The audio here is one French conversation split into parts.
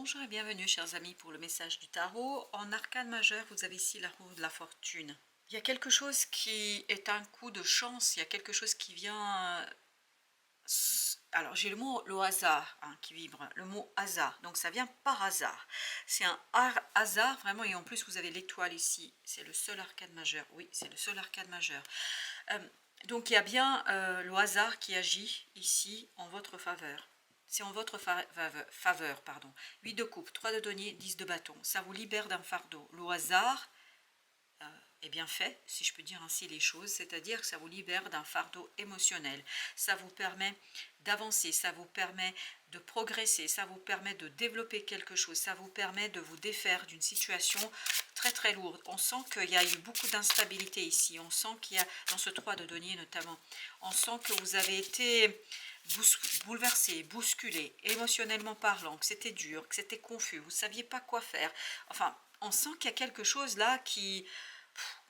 Bonjour et bienvenue chers amis pour le message du tarot. En arcane majeur, vous avez ici la roue de la fortune. Il y a quelque chose qui est un coup de chance, il y a quelque chose qui vient... Alors j'ai le mot le hasard qui vibre, le mot hasard, donc ça vient par hasard. C'est un hasard vraiment, et en plus vous avez l'étoile ici, c'est le seul arcane majeur, oui c'est le seul arcane majeur. Donc il y a bien le hasard qui agit ici en votre faveur. C'est en votre faveur, pardon. 8 de coupe, 3 de denier, 10 de bâton. Ça vous libère d'un fardeau. Le hasard est bien fait, si je peux dire ainsi les choses, c'est-à-dire que ça vous libère d'un fardeau émotionnel. Ça vous permet d'avancer, ça vous permet de progresser, ça vous permet de développer quelque chose, ça vous permet de vous défaire d'une situation très très lourde. On sent qu'il y a eu beaucoup d'instabilité ici, on sent qu'il y a, dans ce 3 de denier notamment, on sent que vous avez été bouleversé, bousculé, émotionnellement parlant, que c'était dur, que c'était confus, vous ne saviez pas quoi faire. Enfin, on sent qu'il y a quelque chose là qui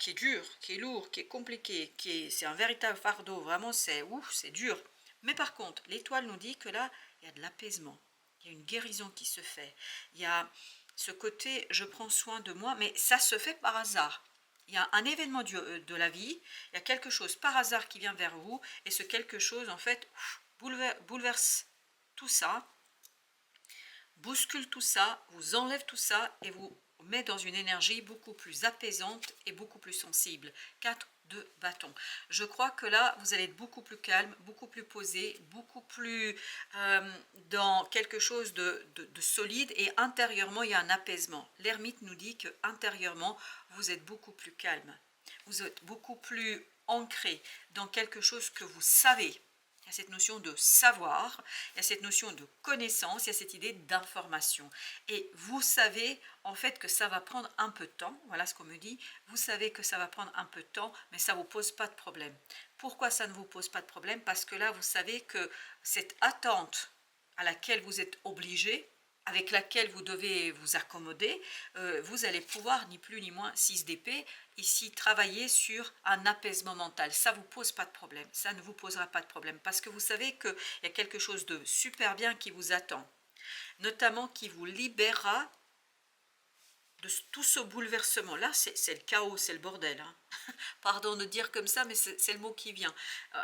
est dur, qui est lourd, qui est compliqué, c'est un véritable fardeau, vraiment c'est dur. Mais par contre, l'étoile nous dit que là, il y a de l'apaisement, il y a une guérison qui se fait, il y a ce côté je prends soin de moi, mais ça se fait par hasard. Il y a un événement de la vie, il y a quelque chose par hasard qui vient vers vous, et ce quelque chose en fait bouleverse tout ça, bouscule tout ça, vous enlève tout ça et vous met dans une énergie beaucoup plus apaisante et beaucoup plus sensible. 4 de bâton. Je crois que là, vous allez être beaucoup plus calme, beaucoup plus posé, beaucoup plus dans quelque chose de solide, et intérieurement, il y a un apaisement. L'ermite nous dit que intérieurement, vous êtes beaucoup plus calme. Vous êtes beaucoup plus ancré dans quelque chose que vous savez. Il y a cette notion de savoir, il y a cette notion de connaissance, il y a cette idée d'information. Et vous savez en fait que ça va prendre un peu de temps, voilà ce qu'on me dit, vous savez que ça va prendre un peu de temps, mais ça ne vous pose pas de problème. Pourquoi ça ne vous pose pas de problème? Parce que là, vous savez que cette attente à laquelle vous êtes obligé, avec laquelle vous devez vous accommoder, vous allez pouvoir, ni plus ni moins, 6 d'épée, ici travailler sur un apaisement mental. Ça ne vous pose pas de problème, ça ne vous posera pas de problème, parce que vous savez qu'il y a quelque chose de super bien qui vous attend, notamment qui vous libérera de tout ce bouleversement. Là, c'est le chaos, c'est le bordel. Pardon de dire comme ça, mais c'est le mot qui vient.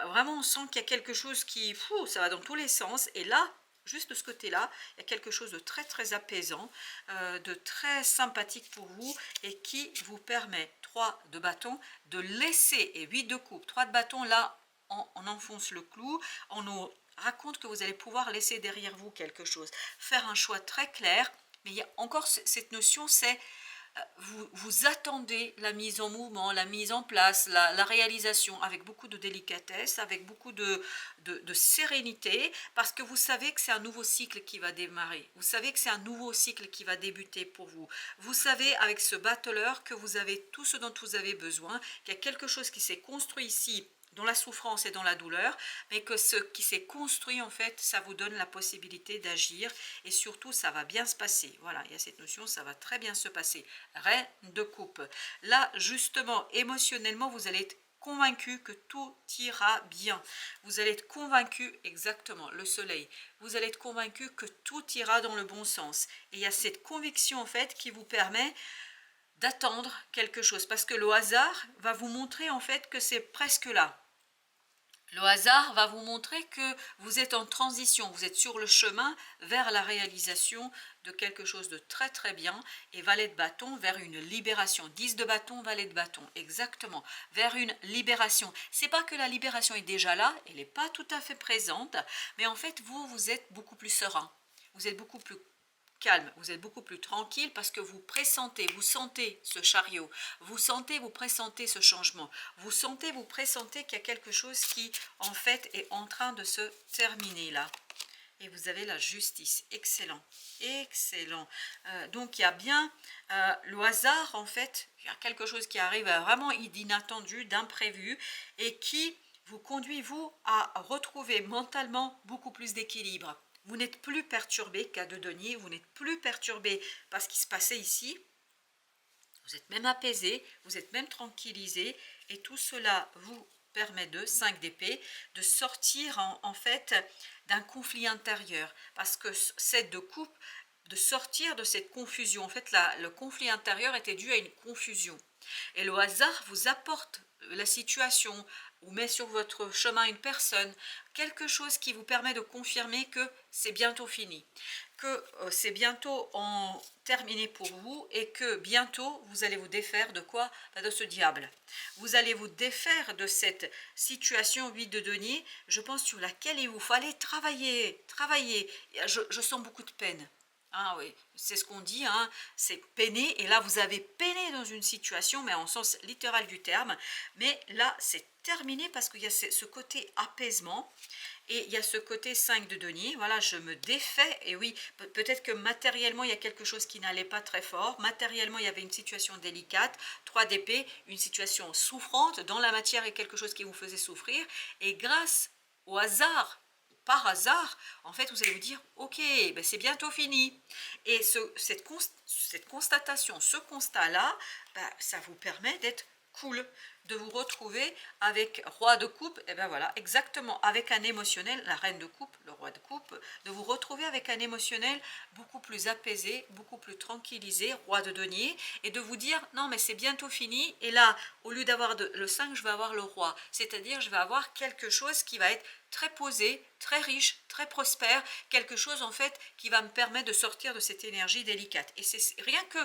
Vraiment, on sent qu'il y a quelque chose qui... ça va dans tous les sens, et là, juste de ce côté-là, il y a quelque chose de très très apaisant, de très sympathique pour vous, et qui vous permet, 3 de bâton, de laisser, et 8 de coupe, 3 de bâton, là, on enfonce le clou, on nous raconte que vous allez pouvoir laisser derrière vous quelque chose, faire un choix très clair, mais il y a encore cette notion, c'est... Vous attendez la mise en mouvement, la mise en place, la réalisation avec beaucoup de délicatesse, avec beaucoup de sérénité, parce que vous savez que c'est un nouveau cycle qui va démarrer. Vous savez que c'est un nouveau cycle qui va débuter pour vous. Vous savez avec ce battleur que vous avez tout ce dont vous avez besoin, qu'il y a quelque chose qui s'est construit ici dans la souffrance et dans la douleur, mais que ce qui s'est construit, en fait, ça vous donne la possibilité d'agir, et surtout, ça va bien se passer. Voilà, il y a cette notion, ça va très bien se passer. Reine de coupe. Là, justement, émotionnellement, vous allez être convaincu que tout ira bien. Vous allez être convaincu, exactement, le soleil, vous allez être convaincu que tout ira dans le bon sens. Et il y a cette conviction, en fait, qui vous permet d'attendre quelque chose, parce que le hasard va vous montrer en fait que c'est presque là. Le hasard va vous montrer que vous êtes en transition, vous êtes sur le chemin vers la réalisation de quelque chose de très très bien, et valet de bâton vers une libération. 10 de bâton, valet de bâton, exactement, vers une libération. C'est pas que la libération est déjà là, elle n'est pas tout à fait présente, mais en fait vous êtes beaucoup plus serein, vous êtes beaucoup plus calme, vous êtes beaucoup plus tranquille, parce que vous pressentez, vous sentez ce chariot, vous sentez, vous pressentez ce changement, vous sentez, vous pressentez qu'il y a quelque chose qui en fait est en train de se terminer là. Et vous avez la justice, excellent, excellent. Donc il y a bien le hasard, en fait, il y a quelque chose qui arrive vraiment d'inattendu, d'imprévu, et qui vous conduit, vous, à retrouver mentalement beaucoup plus d'équilibre. Vous n'êtes plus perturbé, cas de denier, vous n'êtes plus perturbé par ce qui se passait ici. Vous êtes même apaisé, vous êtes même tranquillisé, et tout cela vous permet de, 5 d'épée, de sortir en fait d'un conflit intérieur, parce que 7 de coupe de sortir de cette confusion. En fait, le conflit intérieur était dû à une confusion. Et le hasard vous apporte la situation ou met sur votre chemin une personne, quelque chose qui vous permet de confirmer que c'est bientôt fini, que c'est bientôt terminé pour vous et que bientôt vous allez vous défaire de quoi? De ce diable. Vous allez vous défaire de cette situation 8 de denier, je pense, sur laquelle il vous fallait travailler, travailler. Je sens beaucoup de peine. Ah oui, c'est ce qu'on dit, hein, c'est peiner, et là vous avez peiné dans une situation, mais en sens littéral du terme, mais là c'est terminé parce qu'il y a ce côté apaisement, et il y a ce côté 5 de denier, voilà, je me défais, et oui, peut-être que matériellement il y a quelque chose qui n'allait pas très fort, matériellement il y avait une situation délicate, 3 d'épée, une situation souffrante, dans la matière il y a quelque chose qui vous faisait souffrir, et grâce au hasard, par hasard, en fait, vous allez vous dire, ok, ben c'est bientôt fini. Et cette constatation, ce constat-là, ben, ça vous permet d'être cool, de vous retrouver avec roi de coupe, et ben voilà, exactement, avec un émotionnel, la reine de coupe, le roi de coupe, de vous retrouver avec un émotionnel beaucoup plus apaisé, beaucoup plus tranquillisé, roi de denier, et de vous dire, non mais c'est bientôt fini, et là, au lieu d'avoir le 5, je vais avoir le roi, c'est-à-dire je vais avoir quelque chose qui va être très posé, très riche, très prospère, quelque chose en fait qui va me permettre de sortir de cette énergie délicate. Et c'est rien que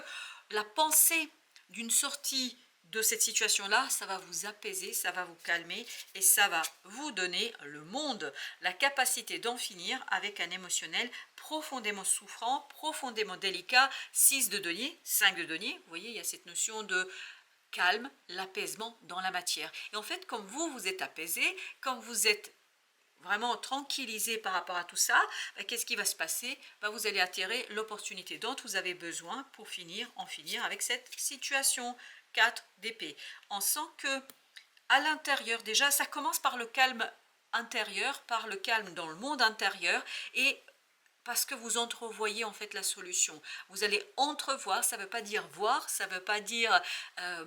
la pensée d'une sortie de cette situation-là, ça va vous apaiser, ça va vous calmer et ça va vous donner le monde, la capacité d'en finir avec un émotionnel profondément souffrant, profondément délicat, 6 de denier, 5 de denier, vous voyez, il y a cette notion de calme, l'apaisement dans la matière. Et en fait, comme vous êtes apaisé, comme vous êtes vraiment tranquillisé par rapport à tout ça, qu'est-ce qui va se passer? Vous allez attirer l'opportunité dont vous avez besoin pour en finir avec cette situation. 4 d'épée. On sent que à l'intérieur, déjà, ça commence par le calme intérieur, par le calme dans le monde intérieur, et parce que vous entrevoyez en fait la solution. Vous allez entrevoir, ça ne veut pas dire voir, ça ne veut pas dire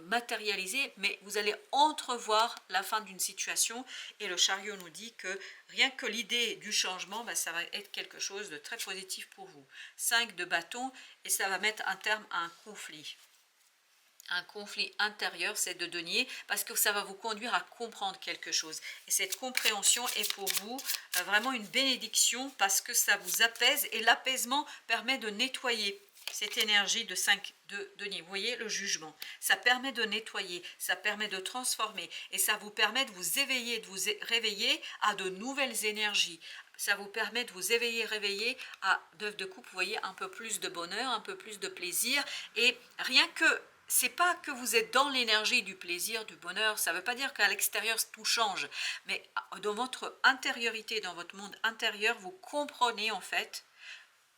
matérialiser, mais vous allez entrevoir la fin d'une situation, et le chariot nous dit que rien que l'idée du changement, ça va être quelque chose de très positif pour vous. 5 de bâton, et ça va mettre un terme à un conflit. Un conflit intérieur, c'est de denier, parce que ça va vous conduire à comprendre quelque chose. Et cette compréhension est pour vous vraiment une bénédiction, parce que ça vous apaise, et l'apaisement permet de nettoyer cette énergie de 5 de denier. Vous voyez le jugement, ça permet de nettoyer, ça permet de transformer, et ça vous permet de vous éveiller, de vous réveiller à de nouvelles énergies. Ça vous permet de vous éveiller, réveiller à 9 de coupe, vous voyez, un peu plus de bonheur, un peu plus de plaisir, et rien que c'est pas que vous êtes dans l'énergie du plaisir, du bonheur, ça ne veut pas dire qu'à l'extérieur tout change, mais dans votre intériorité, dans votre monde intérieur, vous comprenez en fait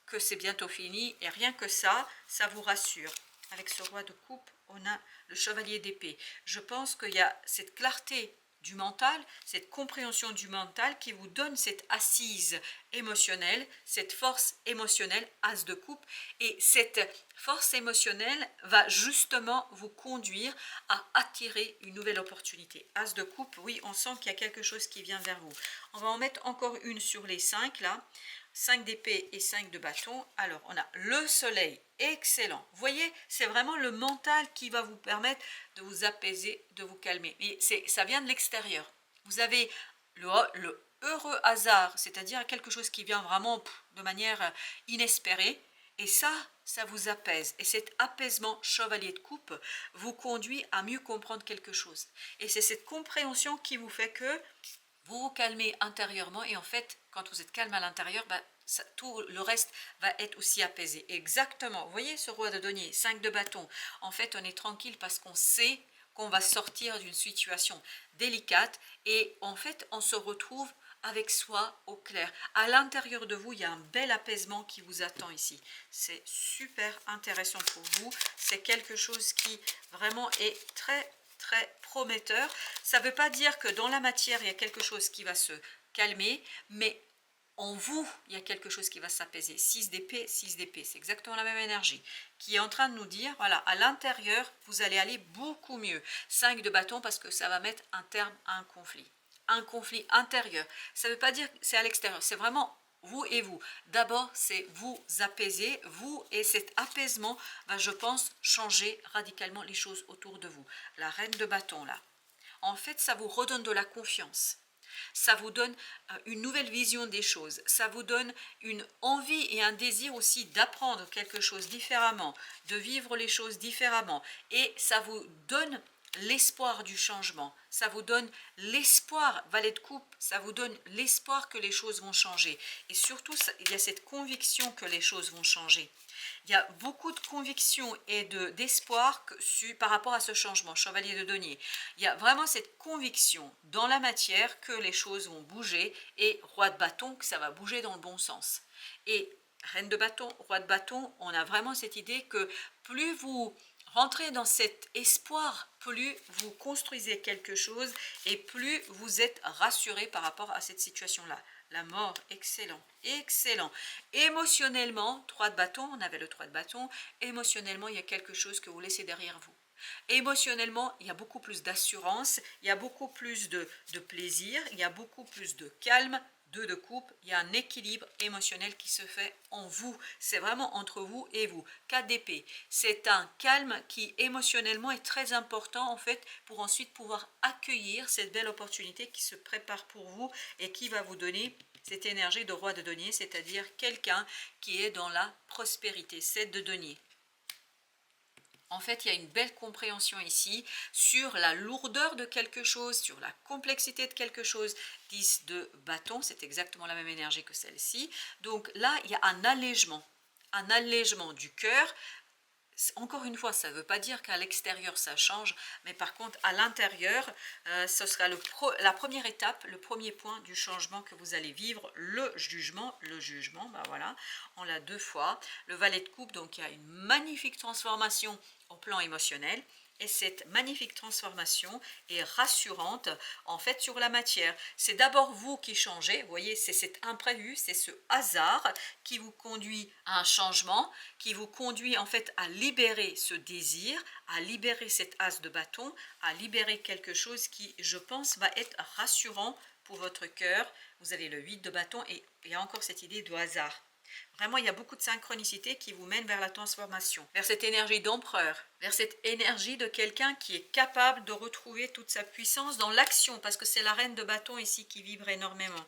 que c'est bientôt fini, et rien que ça vous rassure. Avec ce roi de coupe, on a le chevalier d'épée. Je pense qu'il y a cette clarté du mental, cette compréhension du mental qui vous donne cette assise émotionnelle, cette force émotionnelle, as de coupe, et cette force émotionnelle va justement vous conduire à attirer une nouvelle opportunité. As de coupe, oui, on sent qu'il y a quelque chose qui vient vers vous. On va en mettre encore une sur les 5 là. 5 d'épée et 5 de bâton. Alors, on a le soleil, excellent. Vous voyez, c'est vraiment le mental qui va vous permettre de vous apaiser, de vous calmer. Mais ça vient de l'extérieur. Vous avez le heureux hasard, c'est-à-dire quelque chose qui vient vraiment de manière inespérée. Et ça vous apaise. Et cet apaisement chevalier de coupe vous conduit à mieux comprendre quelque chose. Et c'est cette compréhension qui vous fait que vous vous calmez intérieurement, et en fait, quand vous êtes calme à l'intérieur, tout le reste va être aussi apaisé. Exactement, vous voyez ce roi de denier, 5 de bâton. En fait, on est tranquille parce qu'on sait qu'on va sortir d'une situation délicate, et en fait, on se retrouve avec soi au clair. À l'intérieur de vous, il y a un bel apaisement qui vous attend ici. C'est super intéressant pour vous. C'est quelque chose qui vraiment est très prometteur. Ça ne veut pas dire que dans la matière, il y a quelque chose qui va se calmer, mais en vous, il y a quelque chose qui va s'apaiser. 6 d'épée, c'est exactement la même énergie qui est en train de nous dire, voilà, à l'intérieur, vous allez aller beaucoup mieux. 5 de bâton, parce que ça va mettre un terme à un conflit intérieur. Ça ne veut pas dire que c'est à l'extérieur, c'est vraiment vous et vous. D'abord, c'est vous apaiser, vous, et cet apaisement va, je pense, changer radicalement les choses autour de vous. La reine de bâton, là, en fait, ça vous redonne de la confiance. Ça vous donne une nouvelle vision des choses. Ça vous donne une envie et un désir aussi d'apprendre quelque chose différemment, de vivre les choses différemment. Et ça vous donne l'espoir du changement. Ça vous donne l'espoir, valet de coupe, ça vous donne l'espoir que les choses vont changer. Et surtout, il y a cette conviction que les choses vont changer. Il y a beaucoup de conviction et d'espoir par rapport à ce changement, chevalier de denier. Il y a vraiment cette conviction dans la matière que les choses vont bouger, et roi de bâton, que ça va bouger dans le bon sens. Et reine de bâton, roi de bâton, on a vraiment cette idée que plus vous rentrez dans cet espoir, plus vous construisez quelque chose et plus vous êtes rassuré par rapport à cette situation-là. La mort, excellent, excellent. Émotionnellement, 3 de bâton, on avait le 3 de bâton, émotionnellement, il y a quelque chose que vous laissez derrière vous. Émotionnellement, il y a beaucoup plus d'assurance, il y a beaucoup plus de plaisir, il y a beaucoup plus de calme. 2 de coupe, il y a un équilibre émotionnel qui se fait en vous. C'est vraiment entre vous et vous. 4 d'épée, c'est un calme qui émotionnellement est très important en fait pour ensuite pouvoir accueillir cette belle opportunité qui se prépare pour vous et qui va vous donner cette énergie de roi de denier, c'est-à-dire quelqu'un qui est dans la prospérité. 7 de denier. En fait, il y a une belle compréhension ici sur la lourdeur de quelque chose, sur la complexité de quelque chose. 10 de bâton, c'est exactement la même énergie que celle-ci. Donc là, il y a un allègement du cœur. Encore une fois, ça ne veut pas dire qu'à l'extérieur ça change, mais par contre à l'intérieur, ce sera la première étape, le premier point du changement que vous allez vivre, le jugement, ben voilà, on l'a 2 fois, le valet de coupe, donc il y a une magnifique transformation au plan émotionnel. Et cette magnifique transformation est rassurante en fait sur la matière. C'est d'abord vous qui changez, vous voyez, c'est cet imprévu, c'est ce hasard qui vous conduit à un changement, qui vous conduit en fait à libérer ce désir, à libérer cet as de bâton, à libérer quelque chose qui, je pense, va être rassurant pour votre cœur. Vous avez le 8 de bâton et il y a encore cette idée de hasard. Vraiment, il y a beaucoup de synchronicité qui vous mène vers la transformation, vers cette énergie d'empereur, vers cette énergie de quelqu'un qui est capable de retrouver toute sa puissance dans l'action, parce que c'est la reine de bâton ici qui vibre énormément.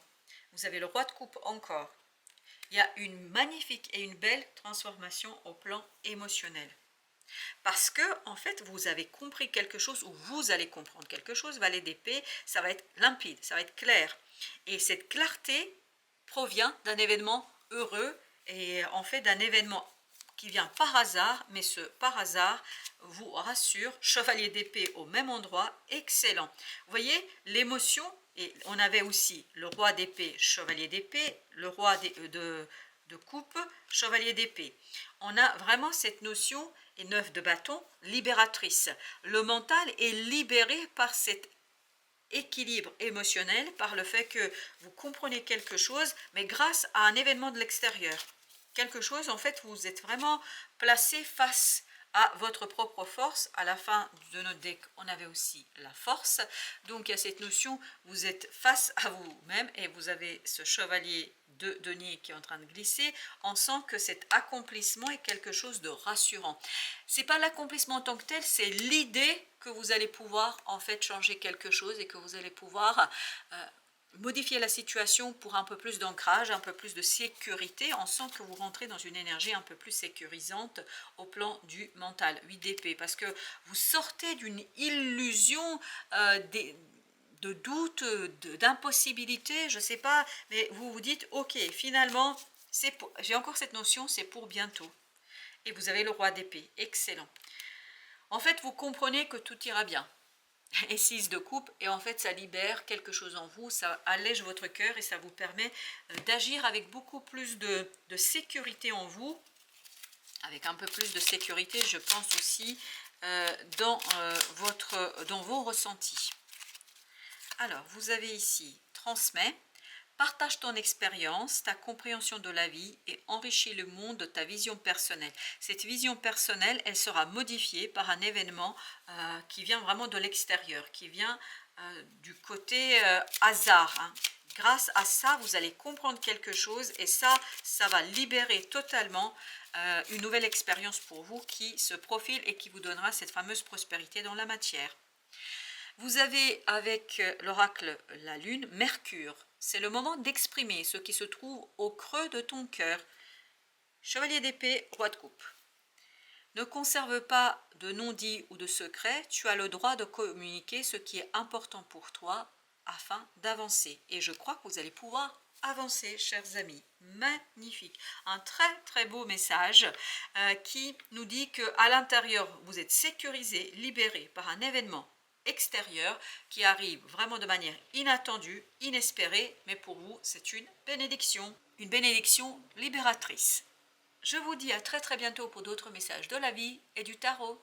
Vous avez le roi de coupe encore. Il y a une magnifique et une belle transformation au plan émotionnel. Parce que, en fait, vous avez compris quelque chose, ou vous allez comprendre quelque chose, valet d'épée, ça va être limpide, ça va être clair. Et cette clarté provient d'un événement heureux et en fait d'un événement qui vient par hasard, mais ce par hasard vous rassure. Chevalier d'épée au même endroit, excellent. Vous voyez l'émotion, et on avait aussi le roi d'épée, chevalier d'épée, le roi de coupe, chevalier d'épée. On a vraiment cette notion, et 9 de bâton, libératrice. Le mental est libéré par cet équilibre émotionnel, par le fait que vous comprenez quelque chose, mais grâce à un événement de l'extérieur. Quelque chose, en fait, vous êtes vraiment placé face à votre propre force. À la fin de notre deck, on avait aussi la force. Donc, il y a cette notion, vous êtes face à vous-même et vous avez ce chevalier de denier qui est en train de glisser. On sent que cet accomplissement est quelque chose de rassurant. C'est pas l'accomplissement en tant que tel, c'est l'idée que vous allez pouvoir en fait changer quelque chose et que vous allez pouvoir modifier la situation pour un peu plus d'ancrage, un peu plus de sécurité. On sent que vous rentrez dans une énergie un peu plus sécurisante au plan du mental. 8 d'épée, parce que vous sortez d'une illusion de doute, d'impossibilité, je ne sais pas, mais vous vous dites, ok, finalement, j'ai encore cette notion, c'est pour bientôt. Et vous avez le roi d'épée, excellent. En fait, vous comprenez que tout ira bien. Et 6 de coupe, et en fait ça libère quelque chose en vous, ça allège votre cœur et ça vous permet d'agir avec beaucoup plus de sécurité en vous, avec un peu plus de sécurité, je pense aussi, dans vos ressentis. Alors, vous avez ici, transmets, partage ton expérience, ta compréhension de la vie et enrichis le monde de ta vision personnelle. Cette vision personnelle, elle sera modifiée par un événement qui vient vraiment de l'extérieur, qui vient du côté hasard. Hein. Grâce à ça, vous allez comprendre quelque chose et ça va libérer totalement une nouvelle expérience pour vous qui se profile et qui vous donnera cette fameuse prospérité dans la matière. Vous avez avec l'oracle la lune, Mercure. C'est le moment d'exprimer ce qui se trouve au creux de ton cœur. Chevalier d'épée, roi de coupe. Ne conserve pas de non-dit ou de secret, tu as le droit de communiquer ce qui est important pour toi afin d'avancer. Et je crois que vous allez pouvoir avancer, chers amis. Magnifique. Un très très beau message qui nous dit qu'à l'intérieur, vous êtes sécurisé, libéré par un événement extérieur qui arrive vraiment de manière inattendue, inespérée, mais pour vous, c'est une bénédiction libératrice. Je vous dis à très très bientôt pour d'autres messages de la vie et du tarot.